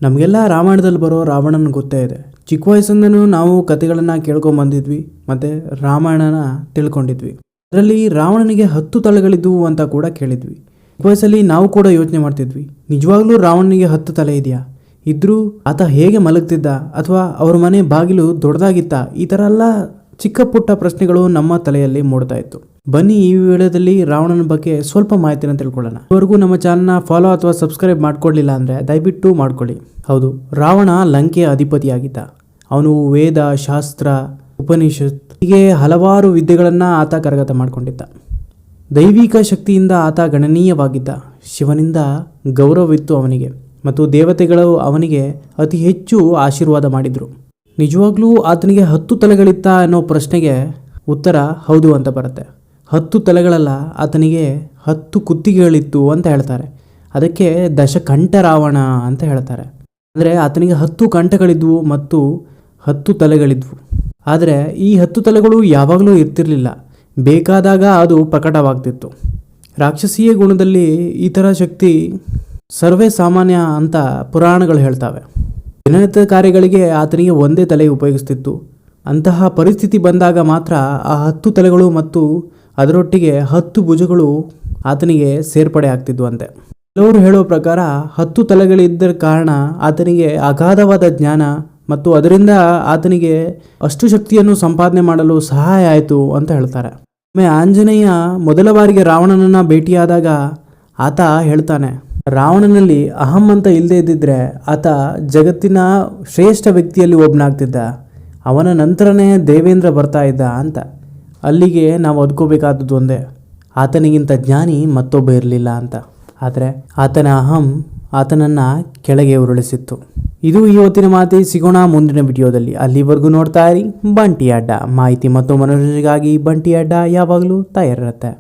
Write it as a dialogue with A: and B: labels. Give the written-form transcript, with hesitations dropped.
A: ನಮಗೆಲ್ಲ ರಾಮಾಯಣದಲ್ಲಿ ಬರೋ ರಾವಣನ ಗೊತ್ತೇ ಇದೆ. ಚಿಕ್ಕ ವಯಸ್ಸಿಂದನೂ ನಾವು ಕತೆಗಳನ್ನು ಕೇಳ್ಕೊಂಬಂದಿದ್ವಿ ಮತ್ತು ರಾಮಾಯಣನ ತಿಳ್ಕೊಂಡಿದ್ವಿ. ಅದರಲ್ಲಿ ರಾವಣನಿಗೆ 10 ತಲೆಗಳಿದ್ವು ಅಂತ ಕೂಡ ಕೇಳಿದ್ವಿ. ಚಿಕ್ಕ ವಯಸ್ಸಲ್ಲಿ ನಾವು ಕೂಡ ಯೋಚನೆ ಮಾಡ್ತಿದ್ವಿ, ನಿಜವಾಗ್ಲೂ ರಾವಣನಿಗೆ 10 ತಲೆ ಇದೆಯಾ? ಇದ್ರೂ ಆತ ಹೇಗೆ ಮಲಗ್ತಿದ್ದ? ಅಥವಾ ಅವ್ರ ಮನೆ ಬಾಗಿಲು ದೊಡ್ಡದಾಗಿತ್ತಾ? ಈ ಥರ ಎಲ್ಲ ಚಿಕ್ಕ ಪುಟ್ಟ ಪ್ರಶ್ನೆಗಳು ನಮ್ಮ ತಲೆಯಲ್ಲಿ ಮೂಡ್ತಾ ಇತ್ತು. ಬನ್ನಿ ಈ ವಿಡಿಯೋದಲ್ಲಿ ರಾವಣನ ಬಗ್ಗೆ ಸ್ವಲ್ಪ ಮಾಹಿತಿನ ತಿಳ್ಕೊಳ್ಳೋಣ. ಇದುವರೆಗೂ ನಮ್ಮ ಚಾನಲ್ನ ಫಾಲೋ ಅಥವಾ ಸಬ್ಸ್ಕ್ರೈಬ್ ಮಾಡ್ಕೊಳ್ಳಿಲ್ಲ ಅಂದರೆ ದಯವಿಟ್ಟು ಮಾಡ್ಕೊಳ್ಳಿ. ಹೌದು, ರಾವಣ ಲಂಕೆಯ ಅಧಿಪತಿಯಾಗಿದ್ದ. ಅವನು ವೇದ, ಶಾಸ್ತ್ರ, ಉಪನಿಷತ್ ಹೀಗೆ ಹಲವಾರು ವಿದ್ಯೆಗಳನ್ನು ಆತ ಕರಗತ ಮಾಡಿಕೊಂಡಿದ್ದ. ದೈವಿಕ ಶಕ್ತಿಯಿಂದ ಆತ ಗಣನೀಯವಾಗಿದ್ದ. ಶಿವನಿಂದ ಗೌರವವಿತ್ತು ಅವನಿಗೆ, ಮತ್ತು ದೇವತೆಗಳು ಅವನಿಗೆ ಅತಿ ಹೆಚ್ಚು ಆಶೀರ್ವಾದ ಮಾಡಿದರು. ನಿಜವಾಗ್ಲೂ ಆತನಿಗೆ 10 ತಲೆಗಳಿತ್ತ ಅನ್ನೋ ಪ್ರಶ್ನೆಗೆ ಉತ್ತರ ಹೌದು ಅಂತ ಬರುತ್ತೆ. 10 ತಲೆಗಳಲ್ಲ, ಆತನಿಗೆ 10 ಕುತ್ತಿಗೆಗಳಿತ್ತು ಅಂತ ಹೇಳ್ತಾರೆ. ಅದಕ್ಕೆ ದಶಕಂಠ ರಾವಣ ಅಂತ ಹೇಳ್ತಾರೆ. ಅಂದರೆ ಆತನಿಗೆ 10 ಕಂಠಗಳಿದ್ವು ಮತ್ತು 10 ತಲೆಗಳಿದ್ವು. ಆದರೆ ಈ 10 ತಲೆಗಳು ಯಾವಾಗಲೂ ಇರ್ತಿರಲಿಲ್ಲ, ಬೇಕಾದಾಗ ಅದು ಪ್ರಕಟವಾಗ್ತಿತ್ತು. ರಾಕ್ಷಸೀಯ ಗುಣದಲ್ಲಿ ಈ ಥರ ಶಕ್ತಿ ಸರ್ವೇ ಸಾಮಾನ್ಯ ಅಂತ ಪುರಾಣಗಳು ಹೇಳ್ತವೆ. ದಿನನಿತ್ಯ ಕಾರ್ಯಗಳಿಗೆ ಆತನಿಗೆ ಒಂದೇ ತಲೆ ಉಪಯೋಗಿಸ್ತಿತ್ತು. ಅಂತಹ ಪರಿಸ್ಥಿತಿ ಬಂದಾಗ ಮಾತ್ರ ಆ 10 ತಲೆಗಳು ಮತ್ತು ಅದರೊಟ್ಟಿಗೆ 10 ಭುಜಗಳು ಆತನಿಗೆ ಸೇರ್ಪಡೆ ಆಗ್ತಿದ್ವು ಅಂತೆ. ಕೆಲವರು ಹೇಳೋ ಪ್ರಕಾರ 10 ತಲೆಗಳಿದ್ದ ಕಾರಣ ಆತನಿಗೆ ಅಗಾಧವಾದ ಜ್ಞಾನ ಮತ್ತು ಅದರಿಂದ ಆತನಿಗೆ ಅಷ್ಟು ಶಕ್ತಿಯನ್ನು ಸಂಪಾದನೆ ಮಾಡಲು ಸಹಾಯ ಆಯಿತು ಅಂತ ಹೇಳ್ತಾರೆ. ಒಮ್ಮೆ ಆಂಜನೇಯ ಮೊದಲ ಬಾರಿಗೆ ರಾವಣನನ್ನು ಭೇಟಿಯಾದಾಗ ಆತ ಹೇಳ್ತಾನೆ, ರಾವಣನಲ್ಲಿ ಅಹಂ ಅಂತ ಇಲ್ಲದೆ ಇದ್ದಿದ್ರೆ ಆತ ಜಗತ್ತಿನ ಶ್ರೇಷ್ಠ ವ್ಯಕ್ತಿಯಲ್ಲಿ ಒಬ್ಬನಾಗ್ತಿದ್ದ, ಅವನ ನಂತರನೇ ದೇವೇಂದ್ರ ಬರ್ತಾ ಇದ್ದ ಅಂತ. ಅಲ್ಲಿಗೆ ನಾವು ಅದ್ಕೋಬೇಕಾದದ್ದು ಒಂದೇ, ಆತನಿಗಿಂತ ಜ್ಞಾನಿ ಮತ್ತೊಬ್ಬ ಇರಲಿಲ್ಲ ಅಂತ. ಆದರೆ ಆತನ ಅಹಂ ಆತನನ್ನು ಕೆಳಗೆ ಉರುಳಿಸಿತ್ತು. ಇದು ಇವತ್ತಿನ ಮಾತಿ. ಸಿಗೋಣ ಮುಂದಿನ ವಿಡಿಯೋದಲ್ಲಿ. ಅಲ್ಲಿವರೆಗೂ ನೋಡ್ತಾ ಇರಿ ಬಂಟಿ ಅಡ್ಡ. ಮಾಹಿತಿ ಮತ್ತು ಮನೋರಂಜನೆಗಾಗಿ ಬಂಟಿ ಅಡ್ಡ ಯಾವಾಗಲೂ ತಯಾರಿರುತ್ತೆ.